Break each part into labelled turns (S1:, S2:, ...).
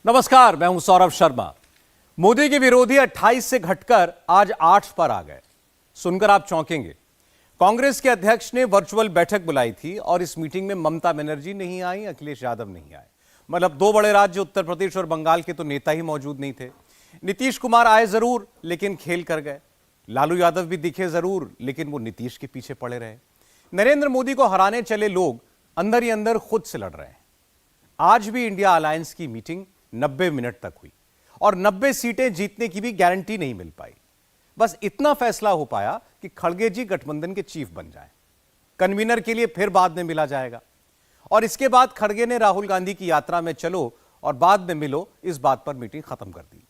S1: नमस्कार, मैं हूं सौरभ शर्मा। मोदी के विरोधी 28 से घटकर आज 8 पर आ गए। सुनकर आप चौंकेंगे। कांग्रेस के अध्यक्ष ने वर्चुअल बैठक बुलाई थी और इस मीटिंग में ममता बनर्जी नहीं आई, अखिलेश यादव नहीं आए। मतलब दो बड़े राज्य उत्तर प्रदेश और बंगाल के तो नेता ही मौजूद नहीं थे। नीतीश कुमार आए जरूर, लेकिन खेल कर गए। लालू यादव भी दिखे जरूर, लेकिन वो नीतीश के पीछे पड़े रहे। नरेंद्र मोदी को हराने चले लोग अंदर ही अंदर खुद से लड़ रहे हैं। आज भी इंडिया अलायंस की मीटिंग 90 मिनट तक हुई और 90 सीटें जीतने की भी गारंटी नहीं मिल पाई। बस इतना फैसला हो पाया कि खड़गे जी गठबंधन के चीफ बन जाएं। कन्वीनर के लिए फिर बाद में मिला जाएगा। और इसके बाद खड़गे ने राहुल गांधी की यात्रा में चलो और बाद में मिलो, इस बात पर मीटिंग खत्म कर दी।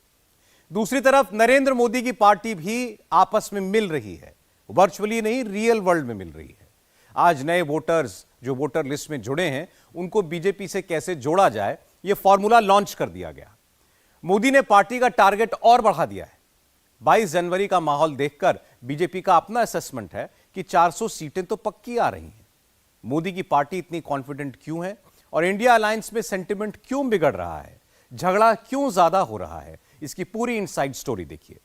S1: दूसरी तरफ नरेंद्र मोदी की पार्टी भी आपस में मिल रही है, वर्चुअली नहीं, रियल वर्ल्ड में मिल रही है। आज नए वोटर्स जो वोटर लिस्ट में जुड़े हैं, उनको बीजेपी से कैसे जोड़ा जाए, यह फॉर्मूला लॉन्च कर दिया गया। मोदी ने पार्टी का टारगेट और बढ़ा दिया है। 22 जनवरी का माहौल देखकर बीजेपी का अपना असेसमेंट है कि 400 सीटें तो पक्की आ रही हैं। मोदी की पार्टी इतनी कॉन्फिडेंट क्यों है और इंडिया अलायंस में सेंटिमेंट क्यों बिगड़ रहा है, झगड़ा क्यों ज्यादा हो रहा है, इसकी पूरी इनसाइड स्टोरी देखिए।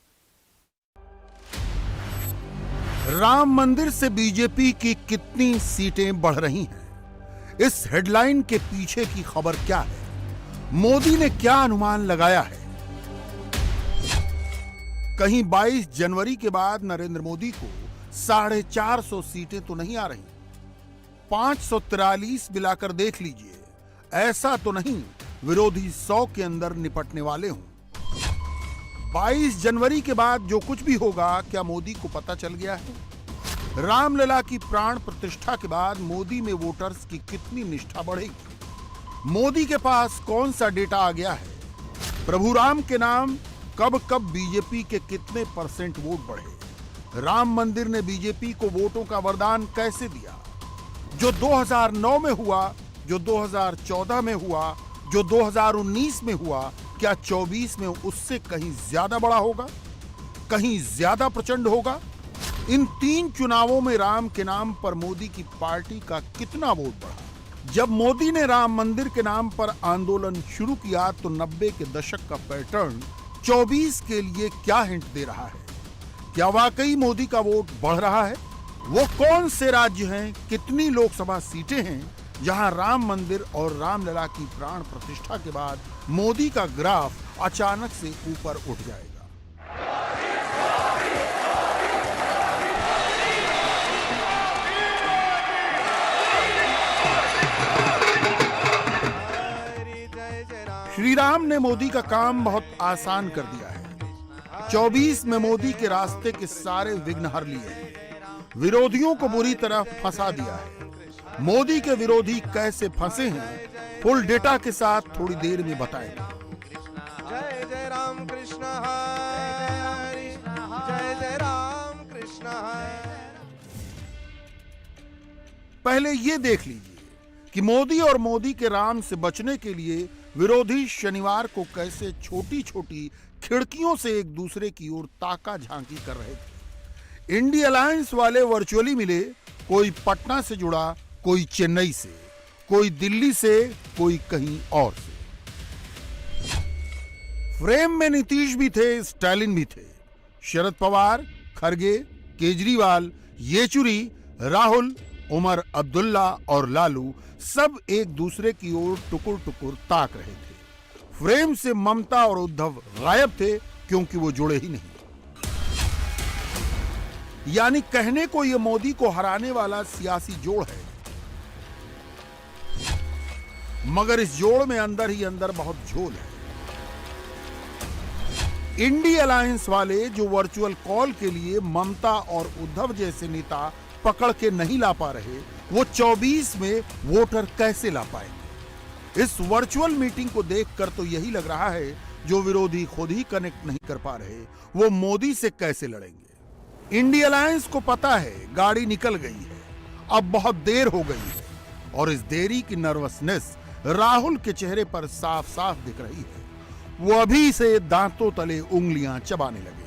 S2: राम मंदिर से बीजेपी की कितनी सीटें बढ़ रही हैं? इस हेडलाइन के पीछे की खबर क्या है? मोदी ने क्या अनुमान लगाया है? कहीं 22 जनवरी के बाद नरेंद्र मोदी को 450 सीटें तो नहीं आ रही। 543 मिलाकर देख लीजिए। ऐसा तो नहीं विरोधी 100 के अंदर निपटने वाले हों। 22 जनवरी के बाद जो कुछ भी होगा, क्या मोदी को पता चल गया है? रामलला की प्राण प्रतिष्ठा के बाद मोदी में वोटर्स की कितनी निष्ठा बढ़ेगी? मोदी के पास कौन सा डेटा आ गया है? प्रभु राम के नाम कब कब बीजेपी के कितने % वोट बढ़े? राम मंदिर ने बीजेपी को वोटों का वरदान कैसे दिया? जो 2009 में हुआ, जो 2014 में हुआ, जो 2019 में हुआ, क्या 24 में उससे कहीं ज्यादा बड़ा होगा, कहीं ज्यादा प्रचंड होगा? इन 3 चुनावों में राम के नाम पर मोदी की पार्टी का कितना वोट बढ़ा? जब मोदी ने राम मंदिर के नाम पर आंदोलन शुरू किया तो 90 के दशक का पैटर्न 24 के लिए क्या हिंट दे रहा है? क्या वाकई मोदी का वोट बढ़ रहा है? वो कौन से राज्य हैं, कितनी लोकसभा सीटें हैं जहां राम मंदिर और रामलला की प्राण प्रतिष्ठा के बाद मोदी का ग्राफ अचानक से ऊपर उठ जाएगा? श्री राम ने मोदी का काम बहुत आसान कर दिया है। 24 में मोदी के रास्ते के सारे विघ्न हर लिए हैं। विरोधियों को बुरी तरह फंसा दिया है। मोदी के विरोधी कैसे फंसे हैं, फुल डेटा के साथ थोड़ी देर में बताएंगे।
S3: जय जय राम कृष्ण हरि, जय जय राम कृष्ण हरि।
S2: पहले ये देख लीजिए कि मोदी और मोदी के राम से बचने के लिए विरोधी शनिवार को कैसे छोटी छोटी खिड़कियों से एक दूसरे की ओर ताका झांकी कर रहे थे। इंडिया अलायंस वाले वर्चुअली मिले। कोई पटना से जुड़ा, कोई चेन्नई से, कोई दिल्ली से, कोई कहीं और से। फ्रेम में नीतीश भी थे, स्टालिन भी थे, शरद पवार, खड़गे, केजरीवाल, येचुरी, राहुल, उमर अब्दुल्ला और लालू सब एक दूसरे की ओर टुकुर टुकुर ताक रहे थे। फ्रेम से ममता और उद्धव गायब थे, क्योंकि वो जुड़े ही नहीं। यानी कहने को यह मोदी को हराने वाला सियासी जोड़ है, मगर इस जोड़ में अंदर ही अंदर बहुत झोल है। इंडिया अलायंस वाले जो वर्चुअल कॉल के लिए ममता और उद्धव जैसे नेता पकड़ के नहीं ला पा रहे, वो 24 में वोटर कैसे ला पाएंगे? इस वर्चुअल मीटिंग को देखकर तो यही लग रहा है, जो विरोधी खुद ही कनेक्ट नहीं कर पा रहे, वो मोदी से कैसे लड़ेंगे? इंडिया अलायंस को पता है गाड़ी निकल गई है, अब बहुत देर हो गई है, और इस देरी की नर्वसनेस राहुल के चेहरे पर साफ साफ दिख रही है। वो अभी से दांतों तले उंगलियां चबाने लगे।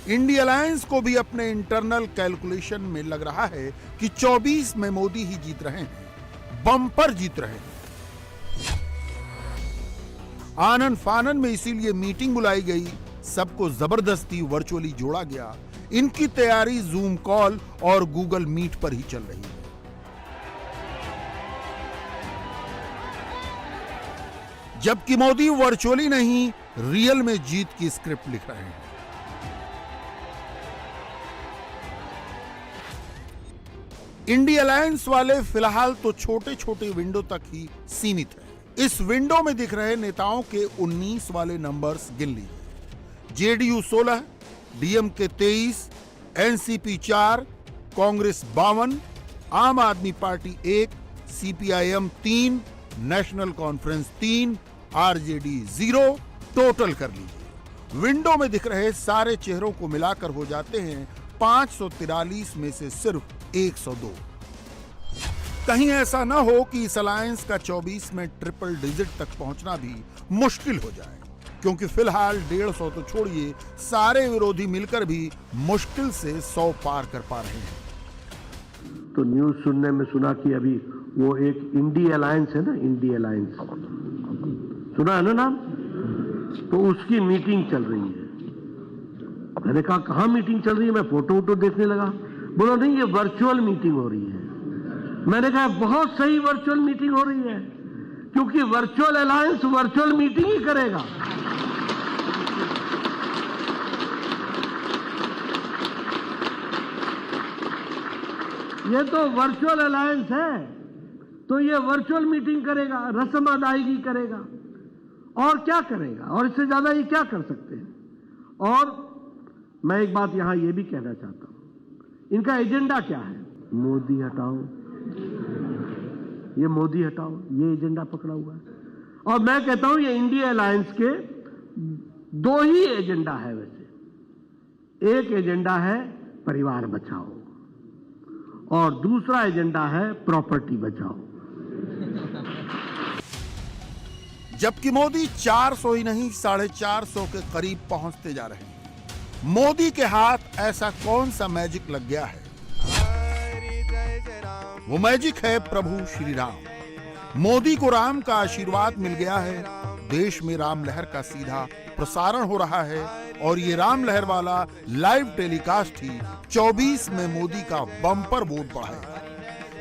S2: इंडिया अलायंस को भी अपने इंटरनल कैलकुलेशन में लग रहा है कि 24 में मोदी ही जीत रहे हैं, बम्पर जीत रहे हैं। आनन फानन में इसीलिए मीटिंग बुलाई गई, सबको जबरदस्ती वर्चुअली जोड़ा गया। इनकी तैयारी जूम कॉल और गूगल मीट पर ही चल रही है। जबकि मोदी वर्चुअली नहीं, रियल में जीत की स्क्रिप्ट लिख रहे हैं। इंडिया अलायंस वाले फिलहाल तो छोटे छोटे विंडो तक ही सीमित है। इस विंडो में दिख रहे नेताओं के 19 वाले नंबर्स गिन लीजिए। जेडीयू 16, डीएमके 23, एनसीपी 4, कांग्रेस 52, आम आदमी party 1, CPIM 3, national conference 3, RJD 0, total कर लीजिए। विंडो में दिख रहे सारे चेहरों को मिलाकर हो जाते हैं 543 में से सिर्फ 102। कहीं ऐसा ना हो कि इस अलायंस का 24 में ट्रिपल डिजिट तक पहुंचना भी मुश्किल हो जाए, क्योंकि फिलहाल 150 तो छोड़िए, सारे विरोधी मिलकर भी मुश्किल से 100 पार कर पा रहे हैं।
S4: तो न्यूज सुनने में सुना कि अभी वो एक इंडी अलायंस है ना, इंडी अलायंस सुना है ना नाम, तो उसकी मीटिंग चल रही है। मैंने कहा कहाँ मीटिंग चल रही है, मैं फोटो वोटो देखने लगा, बोला नहीं ये वर्चुअल मीटिंग हो रही है। मैंने कहा बहुत सही वर्चुअल मीटिंग हो रही है, क्योंकि वर्चुअल अलायंस वर्चुअल मीटिंग ही करेगा। ये तो वर्चुअल अलायंस है, तो ये वर्चुअल मीटिंग करेगा, रस्म अदायगी करेगा, और क्या करेगा, और इससे ज्यादा ये क्या कर सकते हैं। और मैं एक बात यहां ये भी कहना चाहता हूं, इनका एजेंडा क्या है? मोदी हटाओ, ये मोदी हटाओ, ये एजेंडा पकड़ा हुआ है। और मैं कहता हूं ये इंडिया अलायंस के 2 ही एजेंडा है वैसे। एक एजेंडा है परिवार बचाओ और दूसरा एजेंडा है प्रॉपर्टी बचाओ।
S2: जबकि मोदी 400 ही नहीं 450 के करीब पहुंचते जा रहे हैं। मोदी के हाथ ऐसा कौन सा मैजिक लग गया है?
S3: हरि जय जय राम।
S2: वो मैजिक है प्रभु श्री राम। मोदी को राम का आशीर्वाद मिल गया है। देश में राम लहर का सीधा प्रसारण हो रहा है और ये राम लहर वाला लाइव टेलीकास्ट ही 24 में मोदी का बम्पर वोट बढ़ाएगा।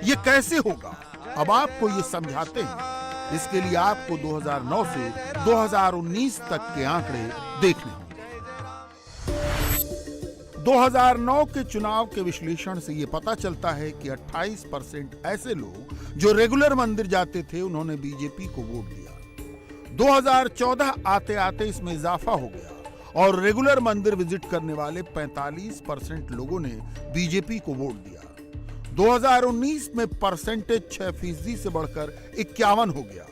S2: ये कैसे होगा, अब आपको ये समझाते हैं। इसके लिए आपको 2009 से 2019 तक के आंकड़े देखने होंगे। 2009 के चुनाव के विश्लेषण से ये पता चलता है कि 28% ऐसे लोग जो रेगुलर मंदिर जाते थे उन्होंने बीजेपी को वोट दिया। 2014 आते आते इसमें इजाफा हो गया और रेगुलर मंदिर विजिट करने वाले 45% लोगों ने बीजेपी को वोट दिया। 2019 में परसेंटेज 6% से बढ़कर 51 हो गया।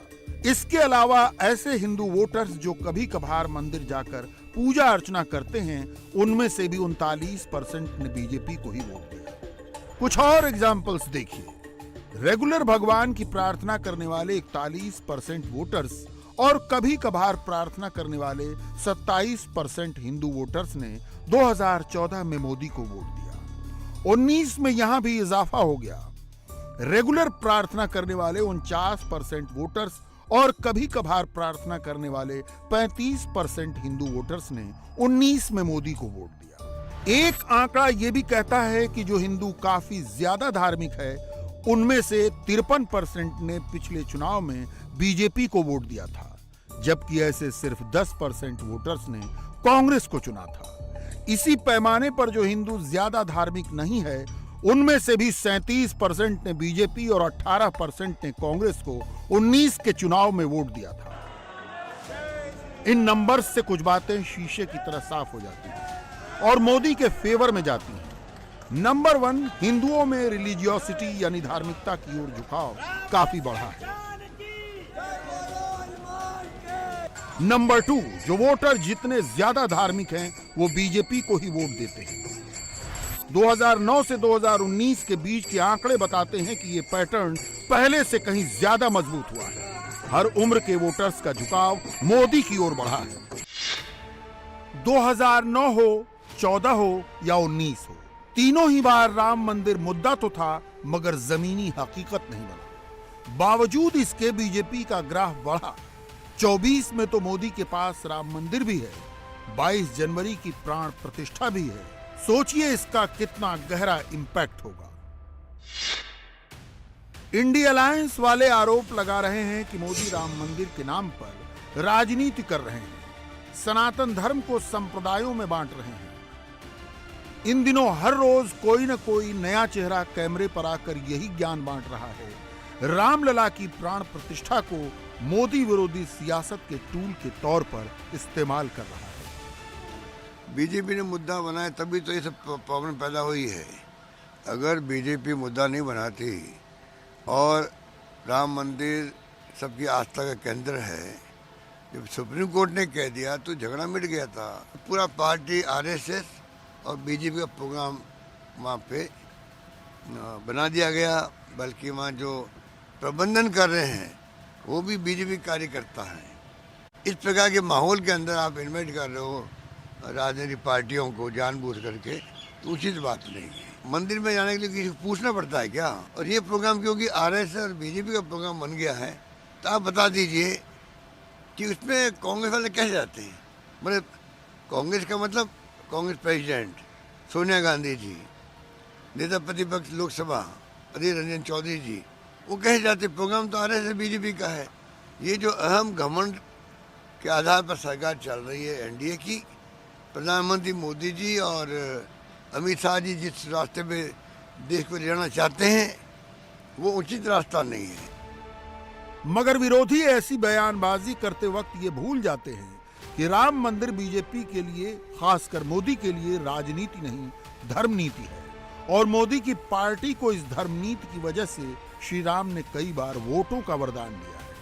S2: इसके अलावा ऐसे हिंदू वोटर्स जो कभी कभार मंदिर जाकर पूजा अर्चना करते हैं, उनमें से भी 39% ने बीजेपी को ही वोट दिया। कुछ और एग्जाम्पल्स देखिए। रेगुलर भगवान की प्रार्थना करने वाले 41% वोटर्स और कभी कभार प्रार्थना करने वाले 27% हिंदू वोटर्स ने 2014 में मोदी को वोट दिया। 19 में यहां भी इजाफा हो गया। रेगुलर प्रार्थना करने वाले 49% वोटर्स और कभी कभार प्रार्थना करने वाले 35% हिंदू वोटर्स ने 19 में मोदी को वोट दिया। एक आंकड़ा यह भी कहता है कि जो हिंदू काफी ज्यादा धार्मिक है, उनमें से 53% ने पिछले चुनाव में बीजेपी को वोट दिया था, जबकि ऐसे सिर्फ 10% वोटर्स ने कांग्रेस को चुना था। इसी पैमाने पर जो हिंदू ज्यादा धार्मिक नहीं है, उनमें से भी 37% ने बीजेपी और 18% ने कांग्रेस को 19 के चुनाव में वोट दिया था। इन नंबर्स से कुछ बातें शीशे की तरह साफ हो जाती हैं और मोदी के फेवर में जाती हैं। नंबर 1, हिंदुओं में रिलीजियोसिटी यानी धार्मिकता की ओर झुकाव काफी बढ़ा है। नंबर 2, जो वोटर जितने ज्यादा धार्मिक हैं, वो बीजेपी को ही वोट देते हैं। 2009 से 2019 के बीच के आंकड़े बताते हैं कि ये पैटर्न पहले से कहीं ज्यादा मजबूत हुआ है। हर उम्र के वोटर्स का झुकाव मोदी की ओर बढ़ा है। 2009 हो, 14 हो या 19 हो, तीनों ही बार राम मंदिर मुद्दा तो था, मगर जमीनी हकीकत नहीं बना। बावजूद इसके बीजेपी का ग्राफ बढ़ा। 24 में तो मोदी के पास राम मंदिर भी है, 22 जनवरी की प्राण प्रतिष्ठा भी है। सोचिए इसका कितना गहरा इंपैक्ट होगा। इंडिया अलायंस वाले आरोप लगा रहे हैं कि मोदी राम मंदिर के नाम पर राजनीति कर रहे हैं, सनातन धर्म को संप्रदायों में बांट रहे हैं। इन दिनों हर रोज कोई न कोई नया चेहरा कैमरे पर आकर यही ज्ञान बांट रहा है, रामलला की प्राण प्रतिष्ठा को मोदी विरोधी सियासत के टूल के तौर पर इस्तेमाल कर रहा है।
S5: बीजेपी ने मुद्दा बनाया तभी तो ये सब प्रॉब्लम पैदा हुई है। अगर बीजेपी मुद्दा नहीं बनाती और राम मंदिर सबकी आस्था का केंद्र है, जब सुप्रीम कोर्ट ने कह दिया तो झगड़ा मिट गया था। पूरा पार्टी आरएसएस और बीजेपी का प्रोग्राम वहाँ पे बना दिया गया, बल्कि वहाँ जो प्रबंधन कर रहे हैं वो भी बीजेपी कार्यकर्ता है। इस प्रकार के माहौल के अंदर आप इन्वाइट कर रहे हो राजनीतिक पार्टियों को जानबूझ करके, तो उचित बात नहीं है। मंदिर में जाने के लिए किसी को पूछना पड़ता है क्या? और ये प्रोग्राम क्योंकि आरएसएस और बीजेपी का प्रोग्राम बन गया है, तो आप बता दीजिए कि उसमें कांग्रेस वाले कैसे जाते हैं? मतलब कांग्रेस का मतलब कांग्रेस प्रेसिडेंट सोनिया गांधी जी, नेता प्रतिपक्ष लोकसभा अधीर रंजन चौधरी जी, वो कैसे जाते? प्रोग्राम तो आरएसएस बीजेपी का है। ये जो अहम घमंड के आधार पर सरकार चल रही है एनडीए की, प्रधानमंत्री मोदी जी और अमित शाह जी जिस रास्ते पे देश को ले जाना चाहते हैं, वो उचित रास्ता नहीं है।
S2: मगर विरोधी ऐसी बयानबाजी करते वक्त ये भूल जाते हैं कि राम मंदिर बीजेपी के लिए, खासकर मोदी के लिए राजनीति नहीं धर्म नीति है, और मोदी की पार्टी को इस धर्म नीति की वजह से श्री राम ने कई बार वोटों का वरदान दिया है।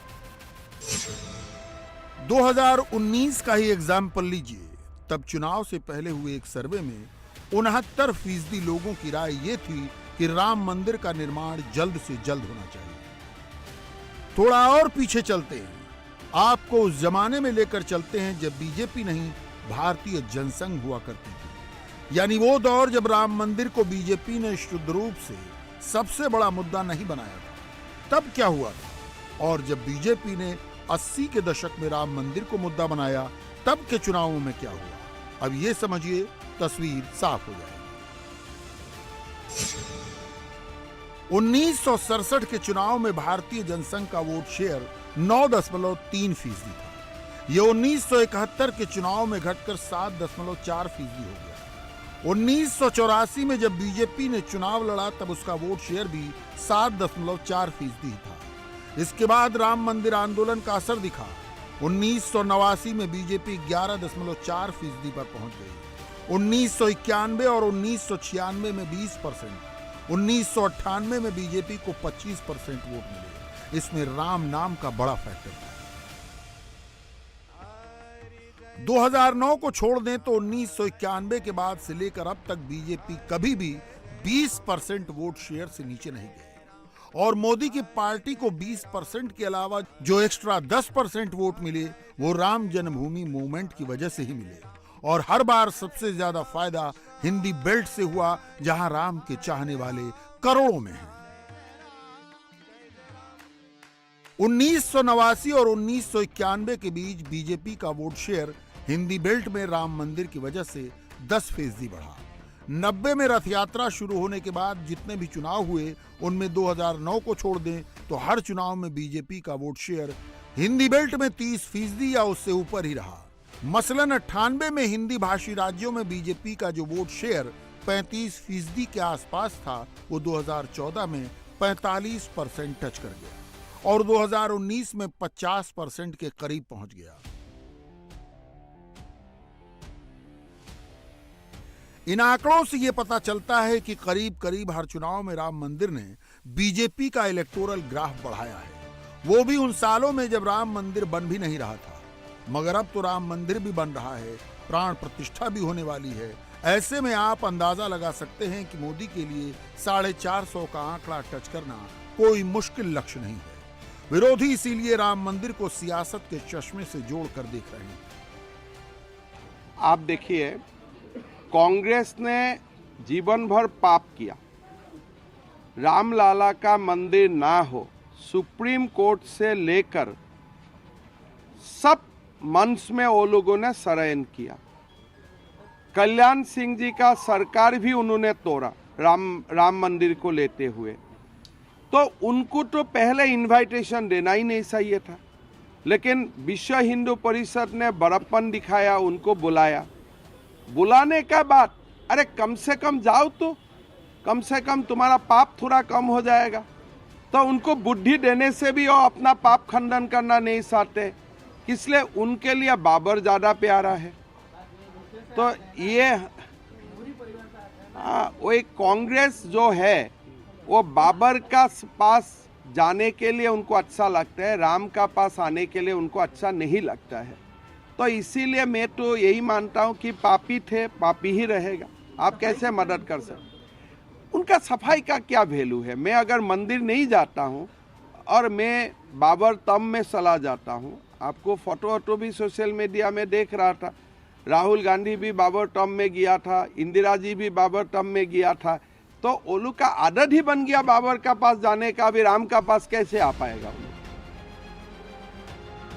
S2: 2019 का ही एग्जाम्पल लीजिए। तब चुनाव से पहले हुए एक सर्वे में 69% लोगों की राय ये थी कि राम मंदिर का निर्माण जल्द से जल्द होना चाहिए। थोड़ा और पीछे चलते हैं, आपको उस जमाने में लेकर चलते हैं जब बीजेपी नहीं भारतीय जनसंघ हुआ करती थी, यानी वो दौर जब राम मंदिर को बीजेपी ने शुद्ध रूप से सबसे बड़ा मुद्दा नहीं बनाया था। तब क्या हुआ था? और जब बीजेपी ने 80 के दशक में राम मंदिर को मुद्दा बनाया, तब के चुनावों में क्या हुआ? अब ये समझिए, तस्वीर साफ हो जाएगी। 1967 के चुनाव में भारतीय जनसंघ का वोट शेयर 9.3% था। यह 1971 के चुनाव में घटकर 7.4% हो गया। 1984 में जब बीजेपी ने चुनाव लड़ा तब उसका वोट शेयर भी 7.4% था। इसके बाद राम मंदिर आंदोलन का असर दिखा। 1989 में बीजेपी 11.4% पर पहुंच गई। 1991 और 1996 में 20%, 1998 में बीजेपी को 25% वोट मिले। इसमें राम नाम का बड़ा फैक्टर था। 2009 को छोड़ दें तो 1991 के बाद से लेकर अब तक बीजेपी कभी भी 20% वोट शेयर से नीचे नहीं गई, और मोदी की पार्टी को 20% के अलावा जो एक्स्ट्रा 10% वोट मिले वो राम जन्मभूमि मूवमेंट की वजह से ही मिले, और हर बार सबसे ज्यादा फायदा हिंदी बेल्ट से हुआ, जहां राम के चाहने वाले करोड़ों में हैं। 1989 और 1991 के बीच बीजेपी का वोट शेयर हिंदी बेल्ट में राम मंदिर की वजह से 10% बढ़ा। 90 में रथ यात्रा शुरू होने के बाद जितने भी चुनाव हुए उनमें 2009 को छोड़ दें तो हर चुनाव में बीजेपी का वोट शेयर हिंदी बेल्ट में 30% या उससे ऊपर ही रहा। मसलन 98 में हिंदी भाषी राज्यों में बीजेपी का जो वोट शेयर 35% के आसपास था, वो 2014 में 45% टच कर गया और 2019 में 50% के करीब पहुंच गया। इन आंकड़ों से यह पता चलता है कि करीब करीब हर चुनाव में राम मंदिर ने बीजेपी का इलेक्टोरल ग्राफ बढ़ाया है, वो भी उन सालों में जब राम मंदिर बन भी नहीं रहा था। मगर अब तो राम मंदिर भी बन रहा है, प्राण प्रतिष्ठा भी होने वाली है। ऐसे में आप अंदाजा लगा सकते हैं कि मोदी के लिए 450 का आंकड़ा टच करना कोई मुश्किल लक्ष्य नहीं है। विरोधी इसीलिए राम मंदिर को सियासत के चश्मे से जोड़कर देख रहे हैं।
S6: आप देखिए, कांग्रेस ने जीवन भर पाप किया, रामलला का मंदिर ना हो, सुप्रीम कोर्ट से लेकर सब मंच में वो लोगों ने शरण किया। कल्याण सिंह जी का सरकार भी उन्होंने तोड़ा राम मंदिर को लेते हुए। तो उनको तो पहले इनविटेशन देना ही नहीं चाहिए था, लेकिन विश्व हिंदू परिषद ने बड़प्पन दिखाया, उनको बुलाया। बुलाने का बाद अरे कम से कम जाओ, तो कम से कम तुम्हारा पाप थोड़ा कम हो जाएगा। तो उनको बुद्धि देने से भी वो अपना पाप खंडन करना नहीं चाहते, इसलिए उनके लिए बाबर ज़्यादा प्यारा है। तो ये वो एक कांग्रेस जो है वो बाबर का पास जाने के लिए उनको अच्छा लगता है, राम का पास आने के लिए उनको अच्छा नहीं लगता है। तो इसीलिए मैं तो यही मानता हूँ कि पापी थे, पापी ही रहेगा। आप कैसे मदद कर सकते? उनका सफाई का क्या वैल्यू है? मैं अगर मंदिर नहीं जाता हूँ और मैं बाबर तम में चला जाता हूँ, आपको फोटो भी सोशल मीडिया में देख रहा था, राहुल गांधी भी बाबर टर्म में गया था, इंदिरा जी भी बाबर टर्म में गया था। तो ओलू का आदत ही बन गया बाबर का पास जाने का, भी राम का पास कैसे आ पाएगा?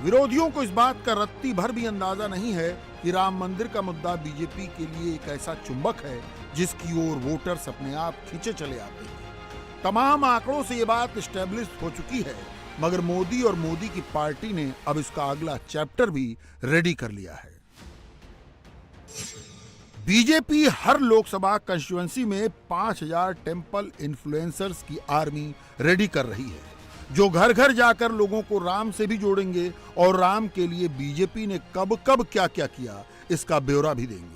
S2: विरोधियों को इस बात का रत्ती भर भी अंदाजा नहीं है कि राम मंदिर का मुद्दा बीजेपी के लिए एक ऐसा चुंबक है जिसकी ओर वोटर्स अपने आप खींचे चले आते हैं। तमाम आंकड़ों से ये बात स्टैब्लिश हो चुकी है, मगर मोदी और मोदी की पार्टी ने अब इसका अगला चैप्टर भी रेडी कर लिया है। बीजेपी हर लोकसभा कंस्टिट्यूएंसी में 5000 टेंपल इन्फ्लुएंसर्स की आर्मी रेडी कर रही है, जो घर घर जाकर लोगों को राम से भी जोड़ेंगे और राम के लिए बीजेपी ने कब कब क्या क्या किया इसका ब्यौरा भी देंगे।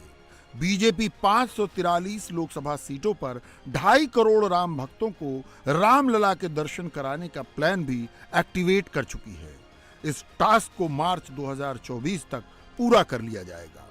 S2: बीजेपी 543 लोकसभा सीटों पर 2.5 करोड़ राम भक्तों को रामलला के दर्शन कराने का प्लान भी एक्टिवेट कर चुकी है। इस टास्क को मार्च 2024 तक पूरा कर लिया जाएगा।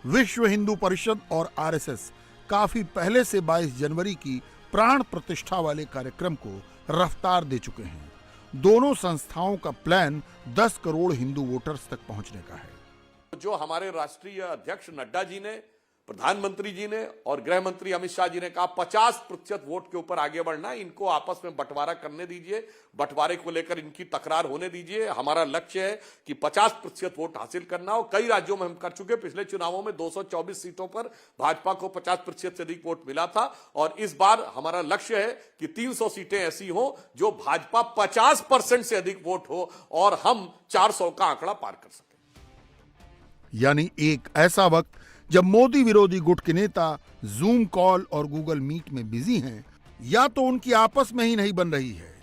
S2: विश्व हिंदू परिषद और आरएसएस काफी पहले से 22 जनवरी की प्राण प्रतिष्ठा वाले कार्यक्रम को रफ्तार दे चुके हैं। दोनों संस्थाओं का प्लान 10 करोड़ हिंदू वोटर्स तक पहुंचने का है।
S7: जो हमारे राष्ट्रीय अध्यक्ष नड्डा जी ने, प्रधानमंत्री जी ने और गृह मंत्री अमित शाह जी ने कहा 50% वोट के ऊपर आगे बढ़ना, इनको आपस में बंटवारा करने दीजिए, बंटवारे को लेकर इनकी तकरार होने दीजिए। हमारा लक्ष्य है कि 50% वोट हासिल करना, और कई राज्यों में हम कर चुके। पिछले चुनावों में 224 सीटों पर भाजपा को 50% से अधिक वोट मिला था, और इस बार हमारा लक्ष्य है कि 300 सीटें ऐसी हो जो भाजपा 50% से अधिक वोट हो और हम 400 का आंकड़ा पार कर सकें।
S2: यानी एक ऐसा वक्त जब मोदी विरोधी गुट के नेता जूम कॉल और गूगल मीट में बिजी हैं, या तो उनकी आपस में ही नहीं बन रही है,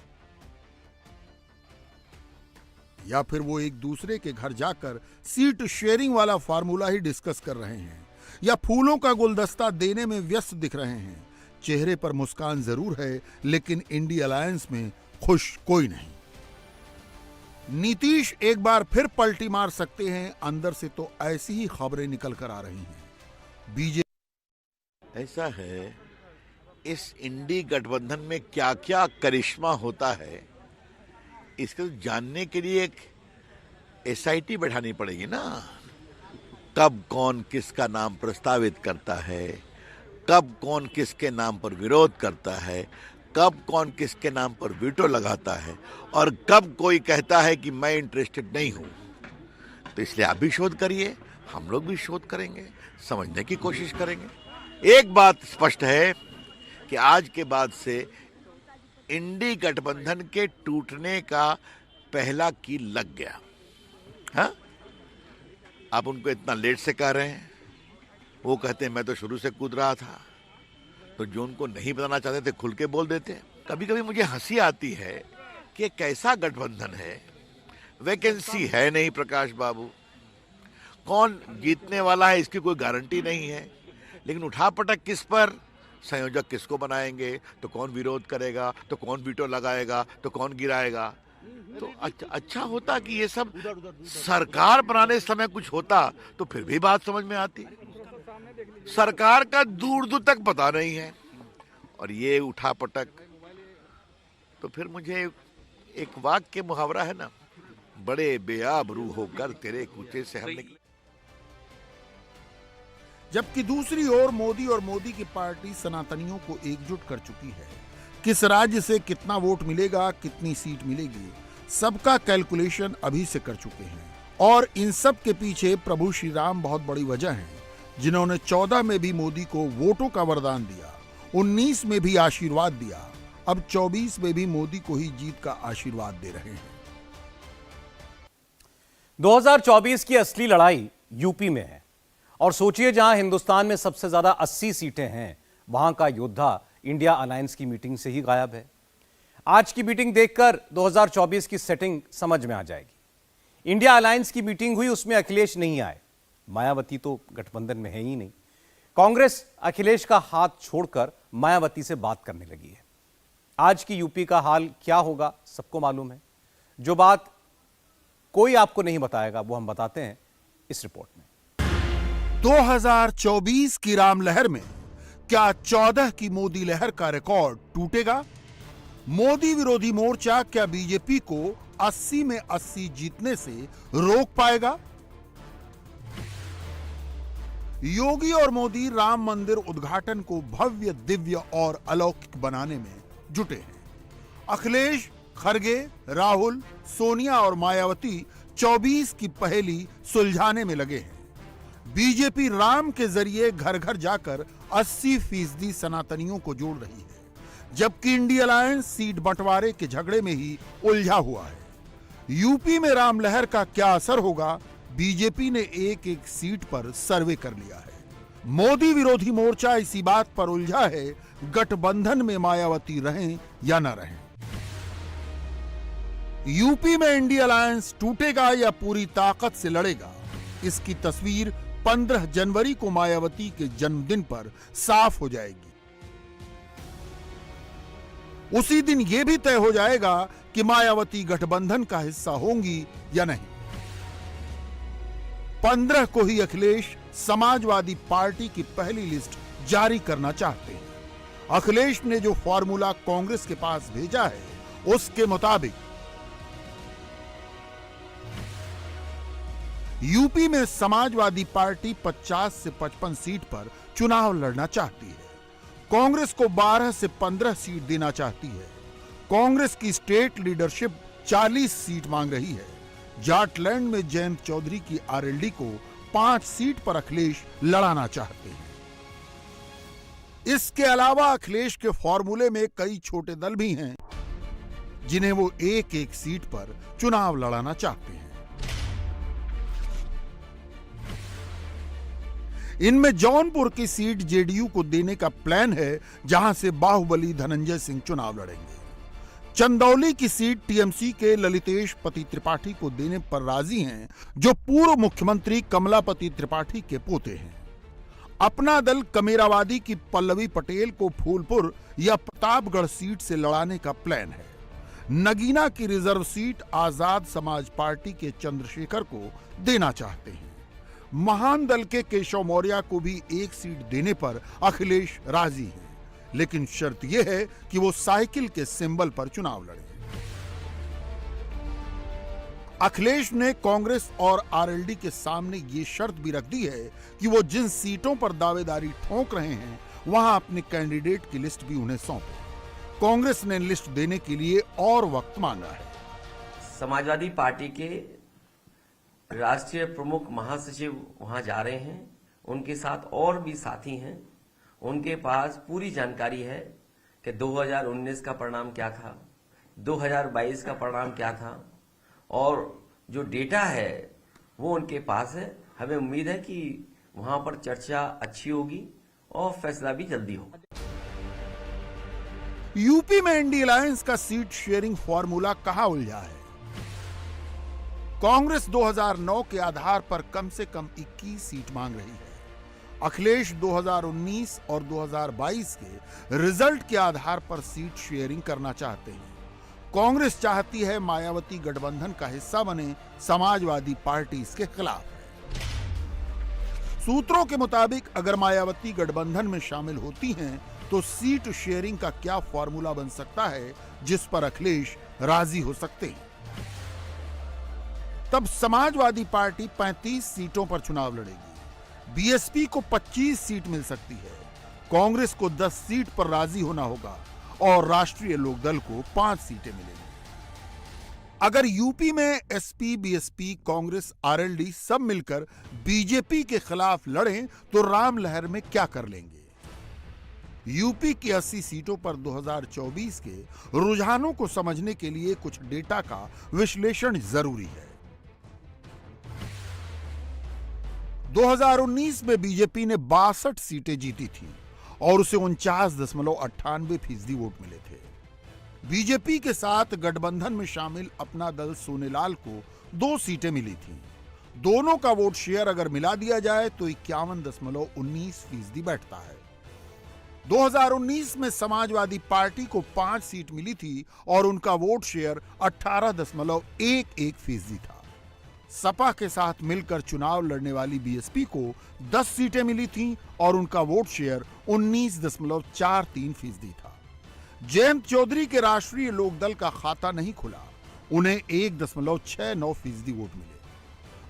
S2: या फिर वो एक दूसरे के घर जाकर सीट शेयरिंग वाला फार्मूला ही डिस्कस कर रहे हैं, या फूलों का गुलदस्ता देने में व्यस्त दिख रहे हैं। चेहरे पर मुस्कान जरूर है, लेकिन इंडी अलायंस में खुश कोई नहीं। नीतीश एक बार फिर पलटी मार सकते हैं, अंदर से तो ऐसी ही खबरें निकल कर आ रही हैं। बीजेपी
S8: ऐसा है, इस इंडी गठबंधन में क्या क्या करिश्मा होता है, इसको जानने के लिए एक एसआईटी बैठानी पड़ेगी ना। कब कौन किसका नाम प्रस्तावित करता है, कब कौन किसके नाम पर विरोध करता है, कब कौन किसके नाम पर वीटो लगाता है, और कब कोई कहता है कि मैं इंटरेस्टेड नहीं हूं। तो इसलिए आप भी शोध करिए, हम लोग भी शोध करेंगे, समझने की कोशिश करेंगे। एक बात स्पष्ट है कि आज के बाद से इंडी गठबंधन के टूटने का पहला कील लग गया। हाँ, आप उनको इतना लेट से कह रहे हैं, वो कहते हैं मैं तो शुरू से कूद रहा था। तो जो उनको नहीं बताना चाहते थे खुल के बोल देते हैं। कभी कभी मुझे हंसी आती है कि एक ऐसा गठबंधन है, वैकेंसी है नहीं प्रकाश बाबू, कौन जीतने वाला है इसकी कोई गारंटी नहीं है, लेकिन उठापटक किस पर, संयोजक किसको बनाएंगे, तो कौन विरोध करेगा, तो कौन वीटो लगाएगा, तो कौन गिराएगा। तो अच्छा होता कि ये सब सरकार बनाने समय कुछ होता तो फिर भी बात समझ में आती। सरकार का दूर दूर तक पता नहीं है, और ये उठापटक। तो फिर मुझे एक वाक्य मुहावरा है ना, बड़े बेआबरू होकर तेरे कूचे से हम निकले।
S2: जबकि दूसरी ओर मोदी और मोदी की पार्टी सनातनियों को एकजुट कर चुकी है। किस राज्य से कितना वोट मिलेगा, कितनी सीट मिलेगी, सबका कैलकुलेशन अभी से कर चुके हैं। और इन सब के पीछे प्रभु श्री राम बहुत बड़ी वजह हैं, जिन्होंने 14 में भी मोदी को वोटों का वरदान दिया, 19 में भी आशीर्वाद दिया, अब 24 में भी मोदी को ही जीत का आशीर्वाद दे रहे हैं।
S1: 2024 की असली लड़ाई यूपी में है और सोचिए जहां हिंदुस्तान में सबसे ज्यादा 80 सीटें हैं, वहां का योद्धा इंडिया अलायंस की मीटिंग से ही गायब है। आज की मीटिंग देखकर 2024 की सेटिंग समझ में आ जाएगी। इंडिया अलायंस की मीटिंग हुई, उसमें अखिलेश नहीं आए, मायावती तो गठबंधन में है ही नहीं। कांग्रेस अखिलेश का हाथ छोड़कर मायावती से बात करने लगी है। आज की यूपी का हाल क्या होगा सबको मालूम है। जो बात कोई आपको नहीं बताएगा वो हम बताते हैं इस रिपोर्ट में।
S2: 2024 की राम लहर में क्या 14 की मोदी लहर का रिकॉर्ड टूटेगा? मोदी विरोधी मोर्चा क्या बीजेपी को 80 में 80 जीतने से रोक पाएगा? योगी और मोदी राम मंदिर उद्घाटन को भव्य, दिव्य और अलौकिक बनाने में जुटे हैं। अखिलेश, खरगे, राहुल, सोनिया और मायावती 24 की पहेली सुलझाने में लगे हैं। बीजेपी राम के जरिए घर घर जाकर 80% सनातनियों को जोड़ रही है, जबकि इंडिया अलायंस सीट बंटवारे के झगड़े में ही उलझा हुआ है। यूपी में राम लहर का क्या असर होगा? बीजेपी ने एक एक सीट पर सर्वे कर लिया है। मोदी विरोधी मोर्चा इसी बात पर उलझा है, गठबंधन में मायावती रहें या न रहें। यूपी में इंडिया अलायंस टूटेगा या पूरी ताकत से लड़ेगा, इसकी तस्वीर 15 जनवरी को मायावती के जन्मदिन पर साफ हो जाएगी। उसी दिन यह भी तय हो जाएगा कि मायावती गठबंधन का हिस्सा होंगी या नहीं। 15 को ही अखिलेश समाजवादी पार्टी की पहली लिस्ट जारी करना चाहते हैं। अखिलेश ने जो फॉर्मूला कांग्रेस के पास भेजा है, उसके मुताबिक यूपी में समाजवादी पार्टी 50 से 55 सीट पर चुनाव लड़ना चाहती है। कांग्रेस को 12 से 15 सीट देना चाहती है। कांग्रेस की स्टेट लीडरशिप 40 सीट मांग रही है। जाटलैंड में जयंत चौधरी की आरएलडी को 5 सीट पर अखिलेश लड़ाना चाहते हैं। इसके अलावा अखिलेश के फॉर्मूले में कई छोटे दल भी हैं, जिन्हें वो एक एक सीट पर चुनाव लड़ाना चाहते हैं। इनमें जौनपुर की सीट जेडीयू को देने का प्लान है, जहां से बाहुबली धनंजय सिंह चुनाव लड़ेंगे। चंदौली की सीट टीएमसी के ललितेश पति त्रिपाठी को देने पर राजी हैं, जो पूर्व मुख्यमंत्री कमलापति त्रिपाठी के पोते हैं। अपना दल कमेरावादी की पल्लवी पटेल को फूलपुर या प्रतापगढ़ सीट से लड़ाने का प्लान है। नगीना की reserve seat Azad Samaj party के चंद्रशेखर को देना चाहते हैं। महान दल के केशव मौर्य को भी एक सीट देने पर अखिलेश राजी हैं, लेकिन शर्त यह है कि वो साइकिल के सिंबल पर चुनाव लड़े। अखिलेश ने कांग्रेस और आरएलडी के सामने ये शर्त भी रख दी है कि वो जिन सीटों पर दावेदारी ठोक रहे हैं, वहां अपने कैंडिडेट की लिस्ट भी उन्हें सौंपे। कांग्रेस ने लिस्ट देने के लिए और वक्त मांगा है।
S9: समाजवादी पार्टी के राष्ट्रीय प्रमुख महासचिव वहां जा रहे हैं, उनके साथ और भी साथी हैं। उनके पास पूरी जानकारी है कि 2019 का परिणाम क्या था, 2022 का परिणाम क्या था, और जो डेटा है वो उनके पास है। हमें उम्मीद है कि वहां पर चर्चा अच्छी होगी और फैसला भी जल्दी होगा।
S2: यूपी में इंडिया अलायंस का सीट शेयरिंग फॉर्मूला कहां उलझा है? कांग्रेस 2009 के आधार पर कम से कम 21 सीट मांग रही है। अखिलेश 2019 और 2022 के रिजल्ट के आधार पर सीट शेयरिंग करना चाहते हैं। कांग्रेस चाहती है मायावती गठबंधन का हिस्सा बने, समाजवादी पार्टी इसके खिलाफ है। सूत्रों के मुताबिक अगर मायावती गठबंधन में शामिल होती हैं, तो सीट शेयरिंग का क्या फॉर्मूला बन सकता है जिस पर अखिलेश राजी हो सकते हैं। तब समाजवादी पार्टी 35 सीटों पर चुनाव लड़ेगी। बीएसपी को 25 सीट मिल सकती है। कांग्रेस को 10 सीट पर राजी होना होगा और राष्ट्रीय लोकदल को 5 सीटें मिलेंगी। अगर यूपी में एसपी, बीएसपी, कांग्रेस, आरएलडी सब मिलकर बीजेपी के खिलाफ लड़ें तो राम लहर में क्या कर लेंगे? यूपी की 80 सीटों पर 2024 के रुझानों को समझने के लिए कुछ डेटा का विश्लेषण जरूरी है। 2019 में बीजेपी ने 62 सीटें जीती थी और उसे 49.98% वोट मिले थे। बीजेपी के साथ गठबंधन में शामिल अपना दल सोनेलाल को 2 सीटें मिली थीं। दोनों का वोट शेयर अगर मिला दिया जाए तो 51.19% बैठता है। 2019 में समाजवादी पार्टी को 5 सीट मिली थी और उनका वोट शेयर 18.11% था। सपा के साथ मिलकर चुनाव लड़ने वाली बीएसपी को 10 सीटें मिली थीं और उनका वोट शेयर 19.43% था। जयंत चौधरी के राष्ट्रीय लोकदल का खाता नहीं खुला, उन्हें 1.69% वोट मिले।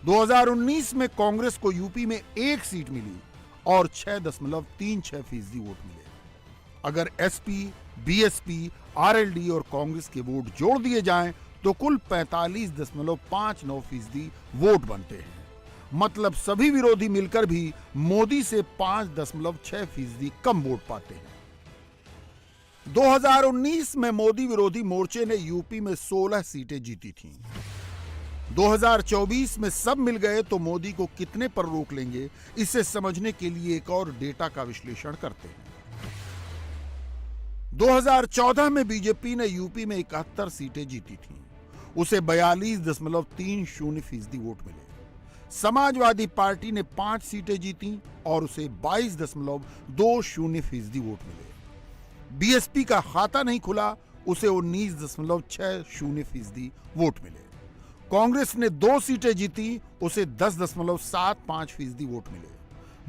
S2: 2019 में कांग्रेस को यूपी में 1 सीट मिली और 6.36% वोट मिले। अगर एसपी, बीएसपी, आरएलडी और कांग्रेस के वोट जोड़ दिए जाएं तो कुल 45.59% वोट बनते हैं। मतलब सभी विरोधी मिलकर भी मोदी से 5.6% कम वोट पाते हैं। 2019 में मोदी विरोधी मोर्चे ने यूपी में 16 सीटें जीती थीं। 2024 में सब मिल गए तो मोदी को कितने पर रोक लेंगे, इसे समझने के लिए एक और डेटा का विश्लेषण करते हैं। 2014 में बीजेपी ने यूपी में 71 सीटें जीती थीं, उसे 42.30% वोट मिले। समाजवादी पार्टी ने 5 सीटें जीती और उसे 22.20% वोट मिले। बीएसपी का खाता नहीं खुला, उसे 19.60% वोट मिले। कांग्रेस ने 2 सीटें जीती, उसे 10.75% वोट मिले।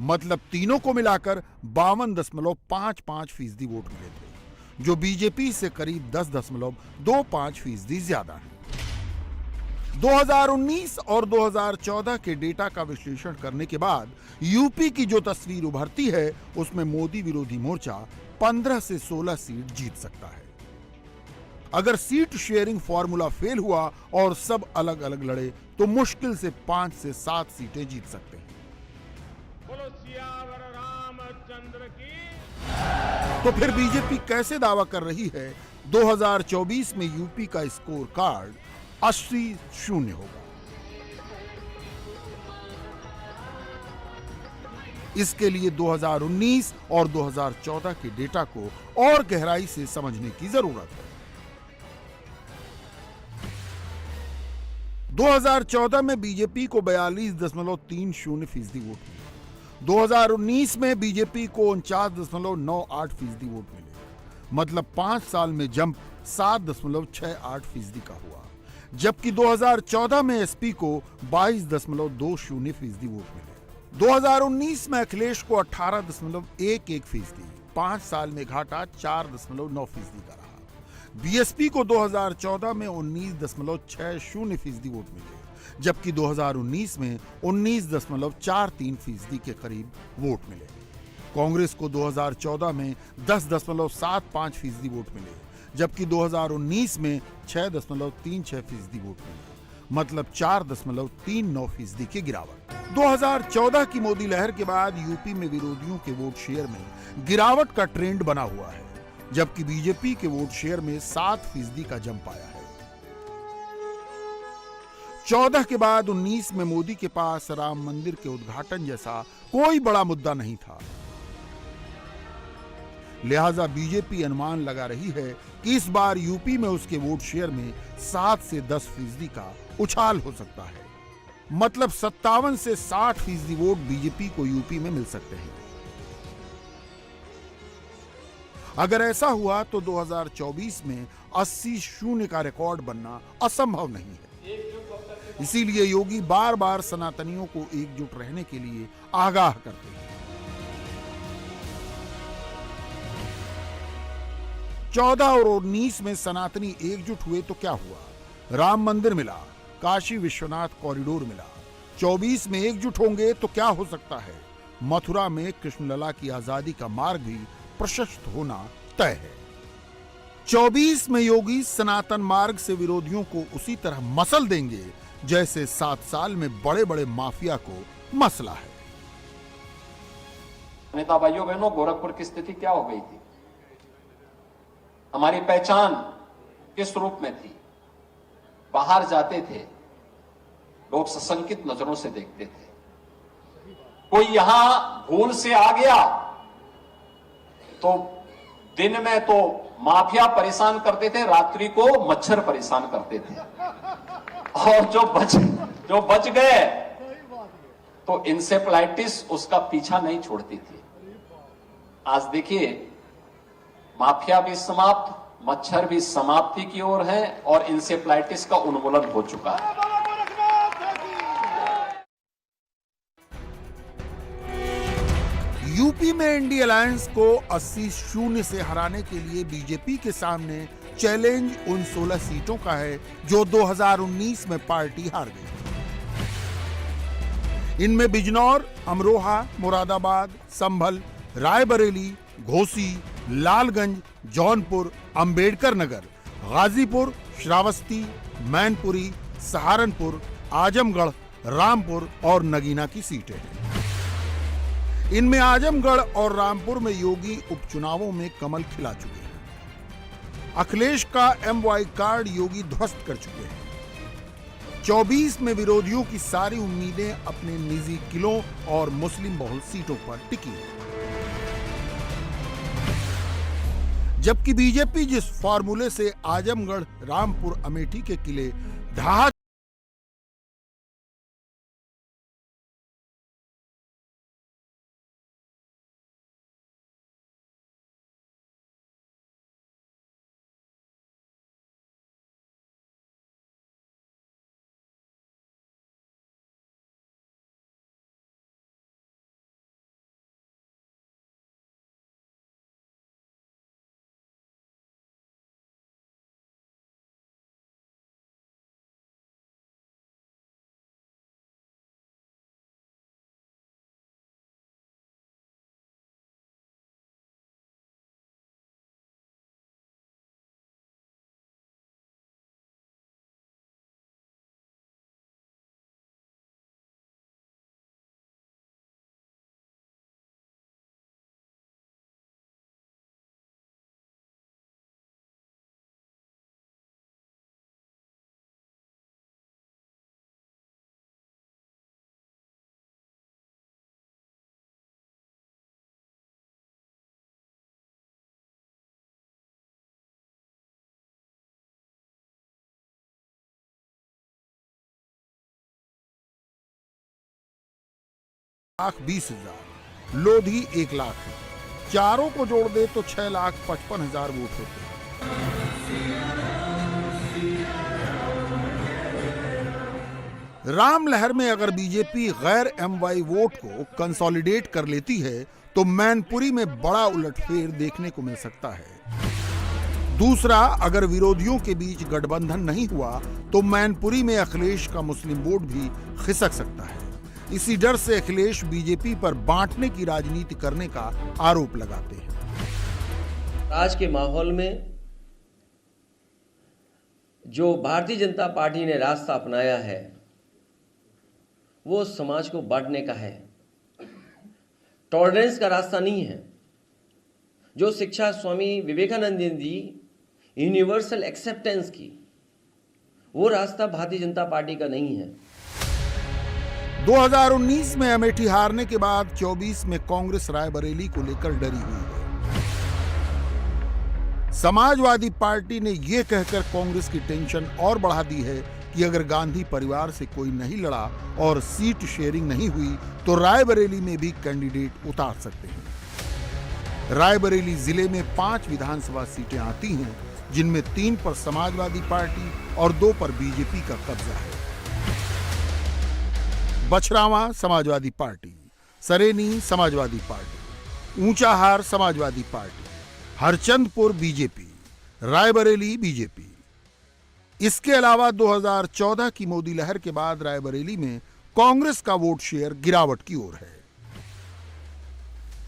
S2: मतलब तीनों को मिलाकर 52.55% वोट मिले थे, जो बीजेपी से करीब 10.25% ज्यादा है। 2019 और 2014 के डेटा का विश्लेषण करने के बाद यूपी की जो तस्वीर उभरती है उसमें मोदी विरोधी मोर्चा 15 से 16 सीट जीत सकता है। अगर सीट शेयरिंग फॉर्मूला फेल हुआ और सब अलग अलग लड़े तो मुश्किल से 5 से 7 सीटें जीत सकते हैं।
S3: बोलो सियावर रामचंद्र की।
S2: तो फिर बीजेपी कैसे दावा कर रही है 2024 में यूपी का स्कोर कार्ड 80-0 होगा? इसके लिए 2019 और 2014 के डेटा को और गहराई से समझने की जरूरत है। 2014 में बीजेपी को 42.30% वोट मिले। 2019 में बीजेपी को 49.98% वोट मिले। मतलब 5 साल में जंप 7.68% का हुआ, जबकि 2014 में एसपी को 22.20% वोट मिले। 2019 में अखिलेश को 18.11%, 5 साल में घाटा 4.9% का रहा। बीएसपी को 2014 में 19.60% वोट मिले, जबकि 2019 में 19.43% के करीब वोट मिले। कांग्रेस को 2014 में 10.75% वोट मिले, जबकि 2019 में 6.36% वोट मिले। मतलब 4.39% की गिरावट। 2014 की मोदी लहर के बाद यूपी में विरोधियों के वोट शेयर में गिरावट का ट्रेंड बना हुआ है, जबकि बीजेपी के वोट शेयर में 7% का जंप आया है। 14 के बाद 19 में मोदी के पास राम मंदिर के उद्घाटन जैसा कोई बड़ा मुद्दा नहीं था। लिहाजा बीजेपी अनुमान लगा रही है कि इस बार यूपी में उसके वोट शेयर में 7 से 10% का उछाल हो सकता है। मतलब 57 से 60% वोट बीजेपी को यूपी में मिल सकते हैं। अगर ऐसा हुआ तो 2024 में 80-0 का रिकॉर्ड बनना असंभव नहीं है। इसीलिए योगी बार बार सनातनियों को एकजुट रहने के लिए आगाह करते हैं। 14 और 19 में सनातनी एकजुट हुए तो क्या हुआ? राम मंदिर मिला, काशी विश्वनाथ कॉरिडोर मिला। 24 में एकजुट होंगे तो क्या हो सकता है? मथुरा में कृष्णलला की आजादी का मार्ग भी प्रशस्त होना तय है। 24 में योगी सनातन मार्ग से विरोधियों को उसी तरह मसल देंगे जैसे 7 साल में बड़े बड़े माफिया को मसला है।
S10: नेता भाइयों बहनों, गोरखपुर की स्थिति क्या हो गई थी? हमारी पहचान किस रूप में थी? बाहर जाते थे, लोग सशंकित नजरों से देखते थे। कोई यहां भूल से आ गया तो दिन में तो माफिया परेशान करते थे, रात्रि को मच्छर परेशान करते थे, और जो बच गए तो इंसेफ्लाइटिस उसका पीछा नहीं छोड़ती थी। आज देखिए, माफिया भी समाप्त, मच्छर भी समाप्ति की ओर है और इंसेफ्लाइटिस का उन्मूलन हो चुका है।
S2: यूपी में इंडी अलायंस को 80-0 से हराने के लिए बीजेपी के सामने चैलेंज उन 16 सीटों का है जो 2019 में पार्टी हार गई। इनमें बिजनौर, अमरोहा, मुरादाबाद, संभल, रायबरेली, घोसी, लालगंज, जौनपुर, अंबेडकर नगर, गाजीपुर, श्रावस्ती, मैनपुरी, सहारनपुर, आजमगढ़, रामपुर और नगीना की सीटें हैं। इनमें आजमगढ़ और रामपुर में योगी उपचुनावों में कमल खिला चुके हैं। अखिलेश का MY कार्ड योगी ध्वस्त कर चुके हैं। 24 में विरोधियों की सारी उम्मीदें अपने निजी किलों और मुस्लिम बहुल सीटों पर टिकी हैं। जबकि बीजेपी जिस फॉर्मूले से आजमगढ़, रामपुर, अमेठी के किले ढहा $1,20,000, लोधी 1 लाख है। चारों को जोड़ दे तो 6,55,000 वोट होते हैं। राम लहर में अगर बीजेपी गैर MY वोट को कंसोलिडेट कर लेती है तो मैनपुरी में बड़ा उलटफेर देखने को मिल सकता है। दूसरा, अगर विरोधियों के बीच गठबंधन नहीं हुआ तो मैनपुरी में अखिलेश का मुस्लिम वोट भी खिसक सकता है। इसी डर से अखिलेश बीजेपी पर बांटने की राजनीति करने का आरोप लगाते हैं।
S9: आज के माहौल में जो भारतीय जनता पार्टी ने रास्ता अपनाया है वो समाज को बांटने का है, टॉलरेंस का रास्ता नहीं है। जो शिक्षा स्वामी विवेकानंद जी यूनिवर्सल एक्सेप्टेंस की, वो रास्ता भारतीय जनता पार्टी का नहीं है।
S2: 2019 में अमेठी हारने के बाद 24 में कांग्रेस रायबरेली को लेकर डरी हुई है। समाजवादी पार्टी ने यह कहकर कांग्रेस की टेंशन और बढ़ा दी है कि अगर गांधी परिवार से कोई नहीं लड़ा और सीट शेयरिंग नहीं हुई तो रायबरेली में भी कैंडिडेट उतार सकते हैं। रायबरेली जिले में 5 विधानसभा सीटें आती हैं, जिनमें 3 पर समाजवादी पार्टी और 2 पर बीजेपी का कब्जा है। Bachhrawan Samajwadi Party, Sareni Samajwadi Party, Unchahar Samajwadi Party, Harchandpur BJP, Raebareli BJP. इसके अलावा 2014 की मोदी लहर के बाद रायबरेली में कांग्रेस का वोट शेयर गिरावट की ओर है।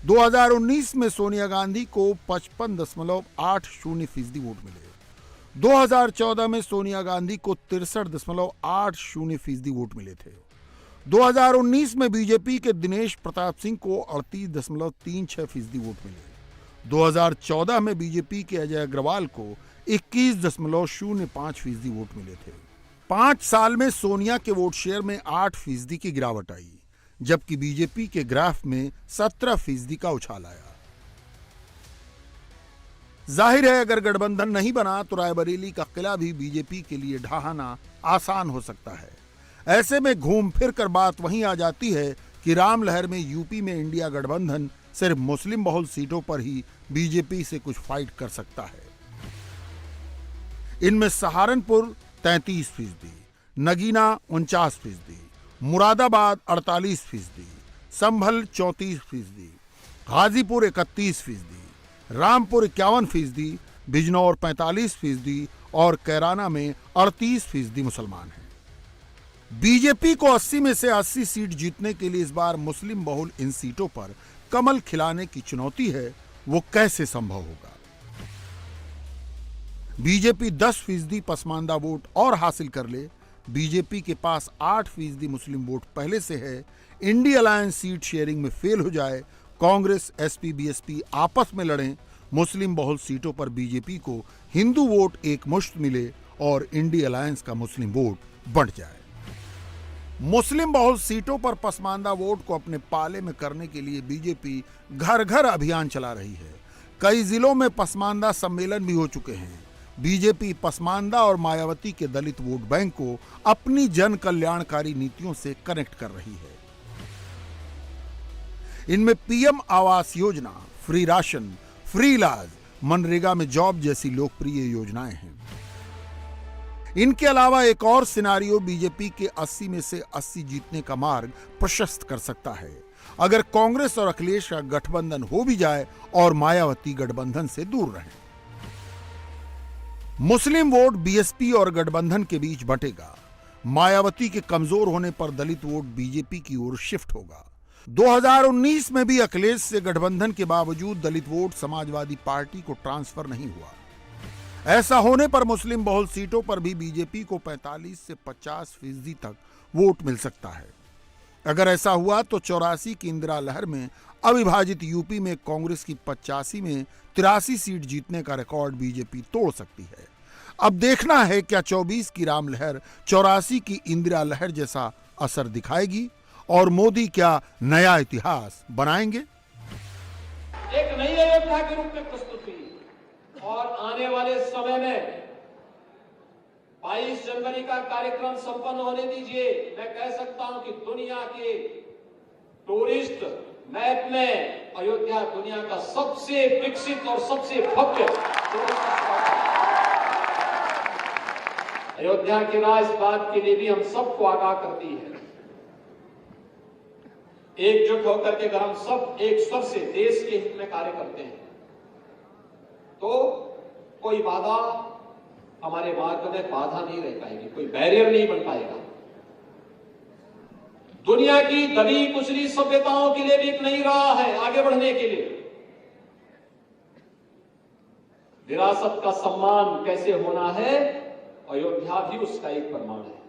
S2: 2019 में सोनिया गांधी को 55.80% वोट मिले। 2014 में सोनिया गांधी को 63.80% वोट मिले थे। 2019 में बीजेपी के दिनेश प्रताप सिंह को 38.36% वोट मिले। 2014 में बीजेपी के अजय अग्रवाल को 21.05% वोट मिले थे। 5 साल में सोनिया के वोट शेयर में 8% की गिरावट आई, जबकि बीजेपी के ग्राफ में 17% का उछाल आया। जाहिर है, अगर गठबंधन नहीं बना तो रायबरेली का किला भी बीजेपी के लिए ढहाना आसान हो सकता है। ऐसे में घूम फिर कर बात वहीं आ जाती है कि राम लहर में यूपी में इंडिया गठबंधन सिर्फ मुस्लिम बहुल सीटों पर ही बीजेपी से कुछ फाइट कर सकता है। इनमें सहारनपुर 33%, नगीना 49%, मुरादाबाद 48%, संभल 34%, गाजीपुर 31%, रामपुर 51%, बिजनौर 45% और कैराना में 38% मुसलमान हैं। बीजेपी को 80 में से 80 सीट जीतने के लिए इस बार मुस्लिम बहुल इन सीटों पर कमल खिलाने की चुनौती है। वो कैसे संभव होगा? बीजेपी 10% पसमानदा वोट और हासिल कर ले, बीजेपी के पास 8% मुस्लिम वोट पहले से है, इंडी अलायंस सीट शेयरिंग में फेल हो जाए, कांग्रेस एसपी बीएसपी आपस में लड़ें, मुस्लिम बहुल सीटों पर बीजेपी को हिंदू वोट एक मुश्त मिले और इंडी अलायंस का मुस्लिम वोट बढ़ जाए। मुस्लिम बहुल सीटों पर पसमानदा वोट को अपने पाले में करने के लिए बीजेपी घर घर अभियान चला रही है। कई जिलों में पसमानदा सम्मेलन भी हो चुके हैं। बीजेपी पसमानदा और मायावती के दलित वोट बैंक को अपनी जन कल्याणकारी नीतियों से कनेक्ट कर रही है। इनमें PM Awas Yojana, free ration, free इलाज, मनरेगा में जॉब जैसी लोकप्रिय योजनाएं हैं। इनके अलावा एक और सिनारियो बीजेपी के 80 में से 80 जीतने का मार्ग प्रशस्त कर सकता है, अगर कांग्रेस और अखिलेश का गठबंधन हो भी जाए और मायावती गठबंधन से दूर रहे। मुस्लिम वोट बीएसपी और गठबंधन के बीच बंटेगा। मायावती के कमजोर होने पर दलित वोट बीजेपी की ओर शिफ्ट होगा। 2019 में भी अखिलेश से गठबंधन के बावजूद दलित वोट समाजवादी पार्टी को ट्रांसफर नहीं हुआ। ऐसा होने पर मुस्लिम बहुल सीटों पर भी बीजेपी को 45 से 50% तक वोट मिल सकता है। अगर ऐसा हुआ तो 84 की इंदिरा लहर में अविभाजित यूपी में कांग्रेस की 85 में 83 सीट जीतने का रिकॉर्ड बीजेपी तोड़ सकती है। अब देखना है क्या 24 की राम लहर 84 की इंदिरा लहर जैसा असर दिखाएगी और मोदी क्या नया इतिहास बनाएंगे।
S10: एक नई अयोध्या के रूप में प्रस्तुत हुई और आने वाले समय में 22 जनवरी का कार्यक्रम संपन्न होने दीजिए। मैं कह सकता हूं कि दुनिया के टूरिस्ट मैप में अयोध्या दुनिया का सबसे विकसित और सबसे भव्य अयोध्या की राज इस बात के लिए भी हम सबको आगाह करती है। एकजुट होकर के अगर हम सब एक स्वर से देश के हित में कार्य करते हैं तो कोई बाधा हमारे मार्ग में बाधा नहीं रह पाएगी, कोई बैरियर नहीं बन पाएगा। दुनिया की दबी कुचली सभ्यताओं के लिए भी एक नई राह है आगे बढ़ने के लिए। विरासत का सम्मान कैसे होना है, अयोध्या भी उसका एक प्रमाण है।